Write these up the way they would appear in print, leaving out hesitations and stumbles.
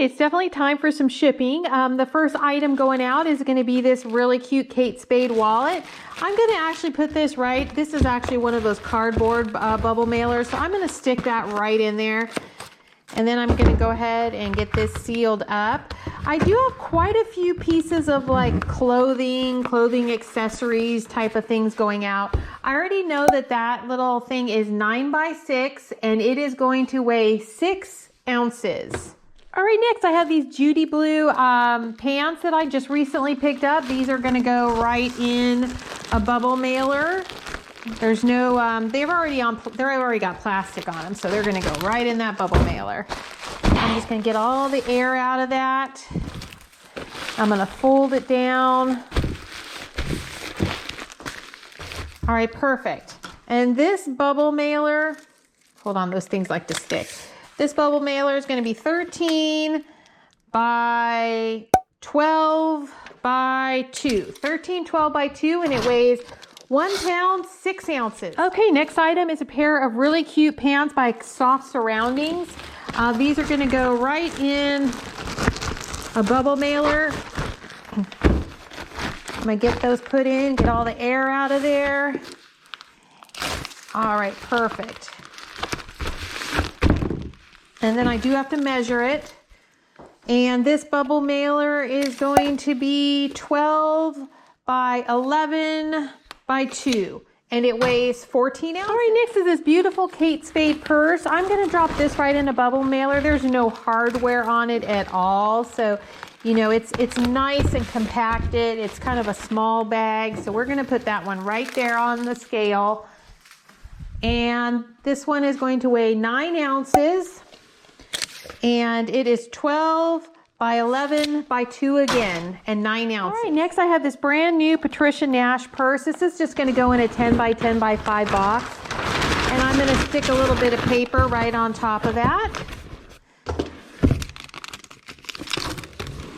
it's definitely time for some shipping. The first item going out is going to be this really cute Kate Spade wallet. I'm going to actually put this right. This is actually one of those cardboard bubble mailers, so I'm going to stick that right in there. And then I'm going to go ahead and get this sealed up. I do have quite a few pieces of like clothing accessories type of things going out. I already know that that little thing is 9 by 6 and it is going to weigh 6 ounces. All right, next I have these Judy Blue pants that I just recently picked up. These are going to go right in a bubble mailer. There's no, they've already got plastic on them, so they're going to go right in that bubble mailer. I'm just going to get all the air out of that. I'm going to fold it down. All right, perfect. And this bubble mailer, hold on, those things like to stick. This bubble mailer is going to be 13 by 12 by 2. 13, 12 by 2, and it weighs 1 pound, 6 ounces. Okay, next item is a pair of really cute pants by Soft Surroundings. These are gonna go right in a bubble mailer. I'm gonna get those put in, get all the air out of there. All right, perfect. And then I do have to measure it. And this bubble mailer is going to be 12 by 11 by 2, and it weighs 14 ounces. All right, next is this beautiful Kate Spade purse. I'm going to drop this right in a bubble mailer. There's no hardware on it at all, so you know it's nice and compacted. It's kind of a small bag, so we're going to put that one right there on the scale. And this one is going to weigh 9 ounces, and it is 12 by 11 by 2 again, and 9 ounces. All right, next I have this brand new Patricia Nash purse. This is just going to go in a 10 by 10 by 5 box. And I'm going to stick a little bit of paper right on top of that.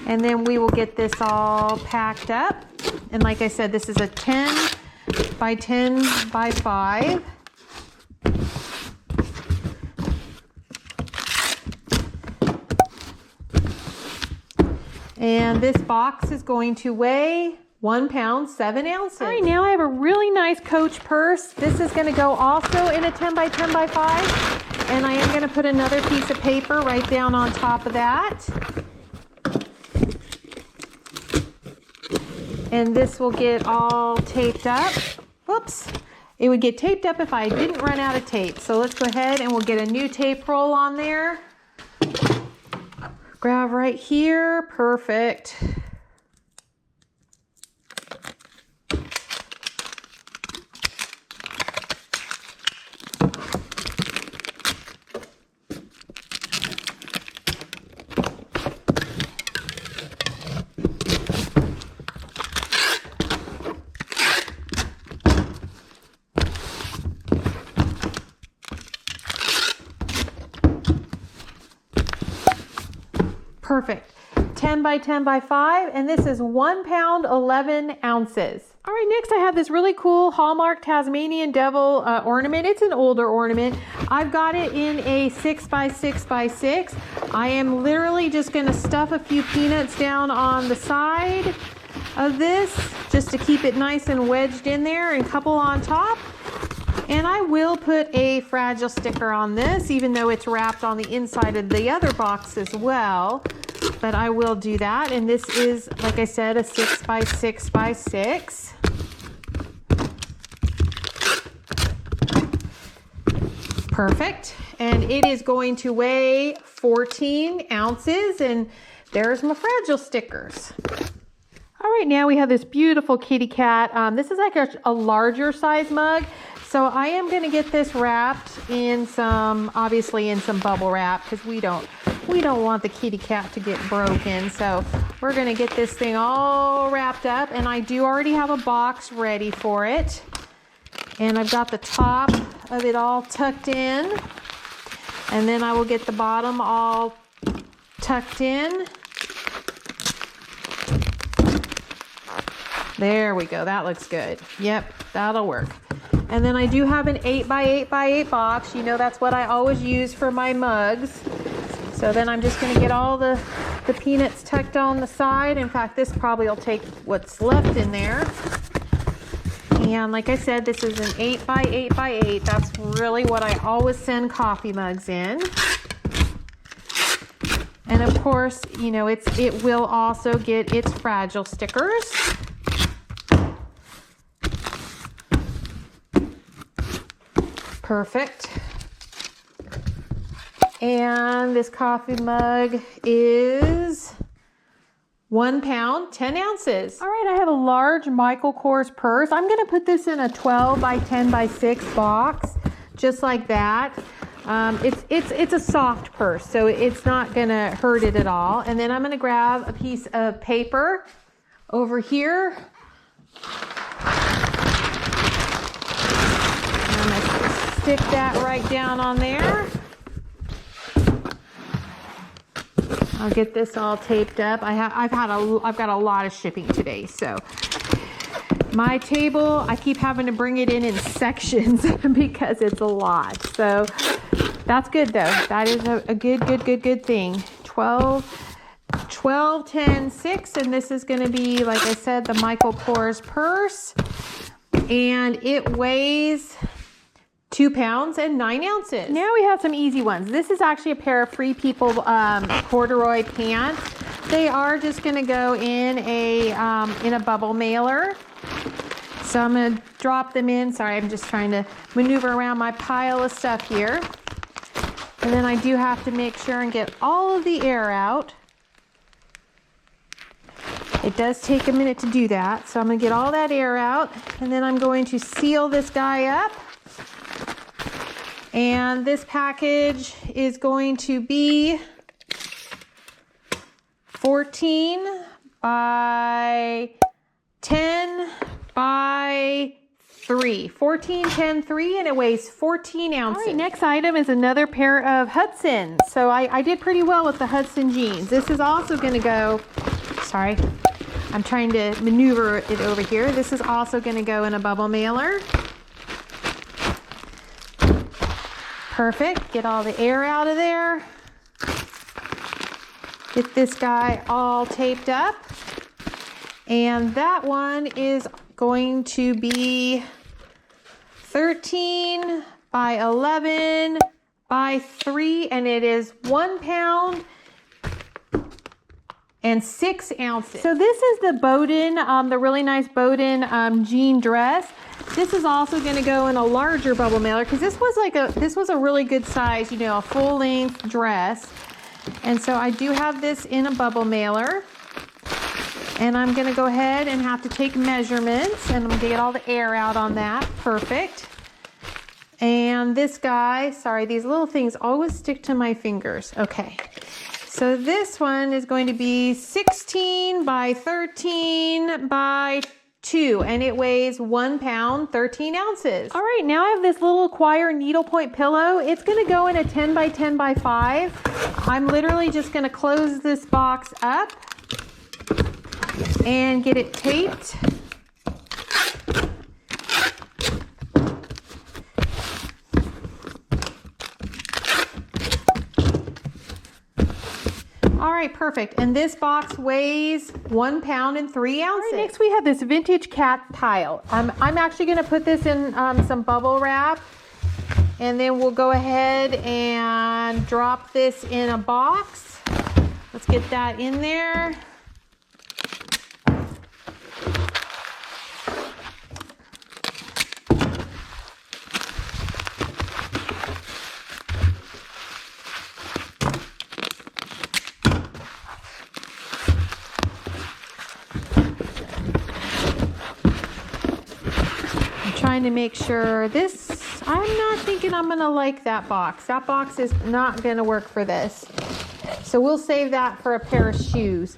And then we will get this all packed up. And like I said, this is a 10 by 10 by 5. And this box is going to weigh 1 pound, 7 ounces. All right, now I have a really nice Coach purse. This is going to go also in a 10 by 10 by 5. And I am going to put another piece of paper right down on top of that. And this will get all taped up. Whoops. It would get taped up if I didn't run out of tape. So let's go ahead and we'll get a new tape roll on there. Grab right here, perfect. Perfect. 10 by 10 by 5, and this is 1 pound, 11 ounces. All right, next I have this really cool Hallmark Tasmanian Devil ornament. It's an older ornament. I've got it in a 6 by 6 by 6. I am literally just going to stuff a few peanuts down on the side of this just to keep it nice and wedged in there, and a couple on top. And I will put a fragile sticker on this, even though it's wrapped on the inside of the other box as well. But I will do that. And this is, like I said, a 6 by 6 by 6. Perfect. And it is going to weigh 14 ounces. And there's my fragile stickers. All right, now we have this beautiful kitty cat. This is like a larger size mug. So I am going to get this wrapped in some, obviously in some bubble wrap, because we don't want the kitty cat to get broken. So we're going to get this thing all wrapped up, and I do already have a box ready for it. And I've got the top of it all tucked in, and then I will get the bottom all tucked in. There we go. That looks good. Yep, that'll work. And then I do have an 8 by 8 by 8 box. You know, that's what I always use for my mugs. So then I'm just going to get all the peanuts tucked on the side. In fact, this probably will take what's left in there. And like I said, this is an 8 by 8 by 8. That's really what I always send coffee mugs in. And of course, you know, it will also get its fragile stickers. Perfect. And this coffee mug is 1 pound, 10 ounces. All right, I have a large Michael Kors purse. I'm gonna put this in a 12 by 10 by 6 box, just like that. It's a soft purse, so it's not gonna hurt it at all. And then I'm gonna grab a piece of paper over here. And I'm gonna stick that right down on there. I'll get this all taped up. I've got a lot of shipping today, so my table, I keep having to bring it in sections because it's a lot. So that's good though. That is a good thing. 12, 10, 6, and this is going to be, like I said, the Michael Kors purse, and it weighs 2 pounds and 9 ounces. Now we have some easy ones. This is actually a pair of Free People corduroy pants. They are just going to go in a bubble mailer. So I'm going to drop them in. Sorry, I'm just trying to maneuver around my pile of stuff here. And then I do have to make sure and get all of the air out. It does take a minute to do that. So I'm going to get all that air out, and then I'm going to seal this guy up. And this package is going to be 14 by 10 by 3. 14, 10, 3, and it weighs 14 ounces. All right, next item is another pair of Hudsons. So I did pretty well with the Hudson jeans. This is also going to go, sorry, I'm trying to maneuver it over here. This is also going to go in a bubble mailer. Perfect. Get all the air out of there. Get this guy all taped up. And that one is going to be 13 by 11 by 3, and it is 1 pound and 6 ounces. So this is the Bowden, the really nice Bowden jean dress. This is also going to go in a larger bubble mailer because this was a really good size, you know, a full length dress. And so I do have this in a bubble mailer, and I'm going to go ahead and have to take measurements, and I'm going to get all the air out on that. Perfect. And this guy, sorry, these little things always stick to my fingers. Okay. So this one is going to be 16 by 13 by 2, and it weighs 1 pound, 13 ounces. All right, now I have this little Acquire needlepoint pillow. It's gonna go in a 10 by 10 by 5. I'm literally just gonna close this box up and get it taped. All right, perfect. And this box weighs 1 pound and 3 ounces. All right, next we have this vintage cat tile. I'm actually going to put this in some bubble wrap, and then we'll go ahead and drop this in a box. Let's get that in there. Trying to make sure this, I'm not thinking I'm gonna like that box. That box is not gonna work for this. So we'll save that for a pair of shoes.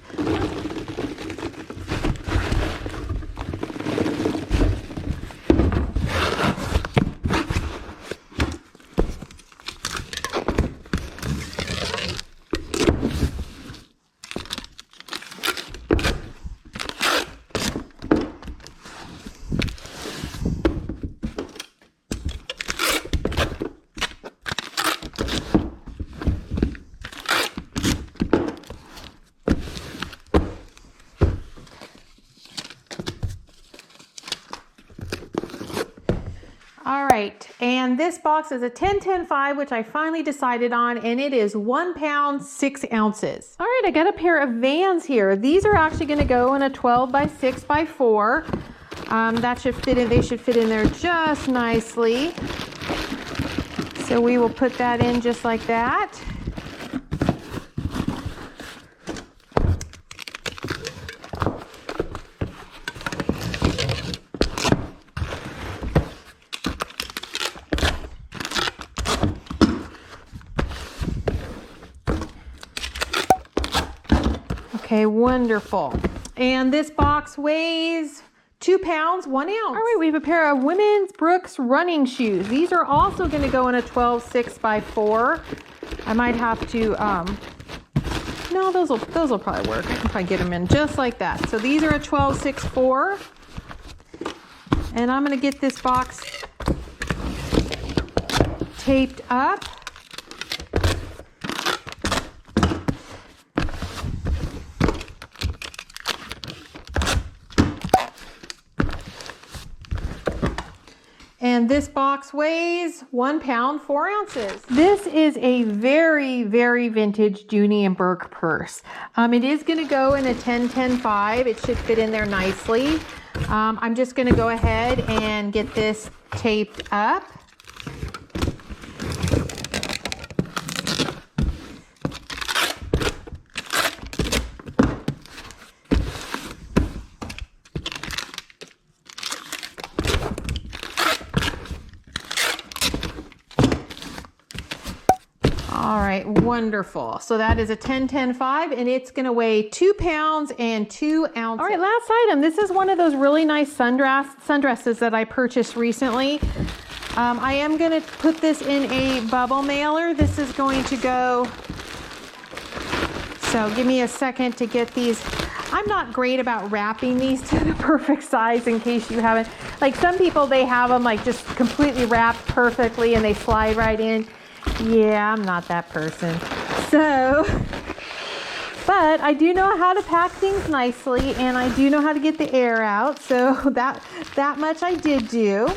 right, and this box is a 10-10-5, which I finally decided on, and it is 1 pound 6 ounces. All right, I got a pair of Vans here. These are actually going to go in a 12 by 6 by 4. That should fit in. They should fit in there just nicely. So we will put that in just like that. Okay, wonderful. And this box weighs 2 pounds, 1 ounce. All right, we have a pair of women's Brooks running shoes. These are also going to go in a 12 6 by 4. I might have to, no, those will probably work. I can probably get them in just like that. So these are a 12 6 4. And I'm going to get this box taped up. And this box weighs 1 pound 4 ounces. This is a very, very vintage Dooney and Burke purse. It is going to go in a 10-10-5. It should fit in there nicely. I'm just going to go ahead and get this taped up. All right, wonderful. So that is a 10-10-5, and it's gonna weigh 2 pounds and 2 ounces. All right, last item. This is one of those really nice sundresses that I purchased recently. I am gonna put this in a bubble mailer. This is going to go, so give me a second to get these. I'm not great about wrapping these to the perfect size, in case you haven't. Like some people, they have them like just completely wrapped perfectly and they slide right in. Yeah, I'm not that person. So, but I do know how to pack things nicely, and I do know how to get the air out. So that much I did do.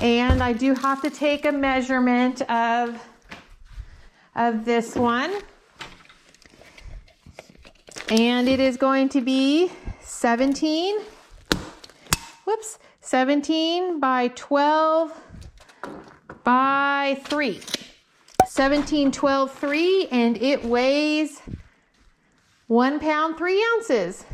And I do have to take a measurement of this one. And it is going to be 17 by 12 by 3. 17, 12, 3, and it weighs 1 pound 3 ounces.